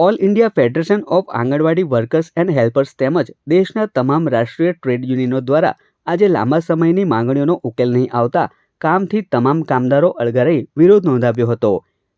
All India federation of anganwadi workers and helpers તેમજ દેશના તમામ રાષ્ટ્રીય ટ્રેડ યુનિયનો દ્વારા આજે લાંબા સમયની માંગણીઓનો ઉકેલ નહીં આવતા કામથી તમામ કામદારો અળગા રહી વિરોધ નોંધાવ્યો હતો।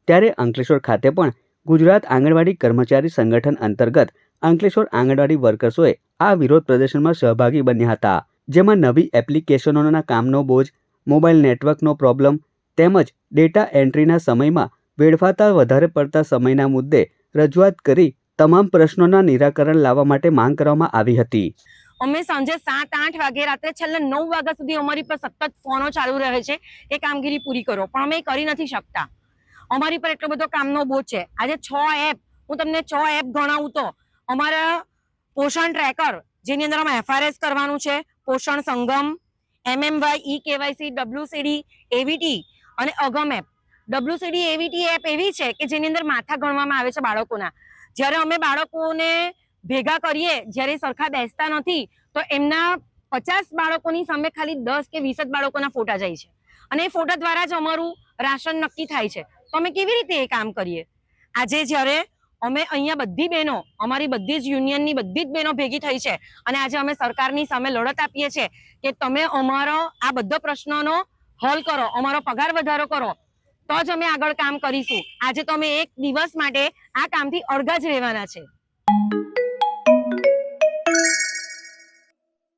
ત્યારે અંકલેશ્વર ખાતે પણ ગુજરાત આંગણવાડી કર્મચારી સંગઠન અંતર્ગત અંકલેશ્વર આંગણવાડી વર્કર્સોએ આ વિરોધ પ્રદર્શનમાં સહભાગી બન્યા હતા, જેમાં નવી એપ્લિકેશનોના કામનો બોજ, મોબાઈલ નેટવર્કનો પ્રોબ્લેમ તેમજ ડેટા એન્ટ્રીના સમયમાં વેડફાતા વધારે પડતા સમયના મુદ્દે રજૂઆત કરી તમામ પ્રશ્નોના નિરાકરણ લાવવા માટે માંગ કરવામાં આવી હતી। અમે સાંજે 7-8 વાગે રાત્રે છેલ્લે 9 વાગ્યા સુધી અમારી પર સતત ફોનો ચાલુ રહે છે કે કામગીરી પૂરી કરો, પણ અમે કરી નથી શકતા। અમારી પર એટલો બધો કામનો બોજ છે। આજે 6 એપ, હું તમને 6 એપ ગણાવું તો અમારા પોષણ ટ્રેકર, જેની અંદર અમે FRS કરવાનું છે, પોષણ સંગમ, MMY, eKYC, WCD, AVT અને Agam app. WCD AVT app એવી છે કે જેની અંદર માથા ગણવામાં આવે છે બાળકોના। જ્યારે અમે બાળકોને ભેગા કરીએ, જ્યારે સરખા બેસતા નથી, તો એમના 50 બાળકોની સામે ખાલી 10 કે 20 જ બાળકોના ફોટા જાય છે અને એ ફોટા દ્વારા જ અમારું રાશન નક્કી થાય છે। તો અમે કેવી રીતે એ કામ કરીએ? આજે જ્યારે અમે અહીંયા બધી બહેનો, અમારી બધી જ યુનિયનની બધી જ બહેનો ભેગી થઈ છે અને આજે અમે સરકારની સામે લડત આપીએ છીએ કે તમે અમારો આ બધા પ્રશ્નોનો હલ કરો, અમારો પગાર વધારો કરો, તો જ અમે આગળ કામ કરીશું। આજે તો અમે એક દિવસ માટે આ કામથી અળગા જ રહેવાના છે।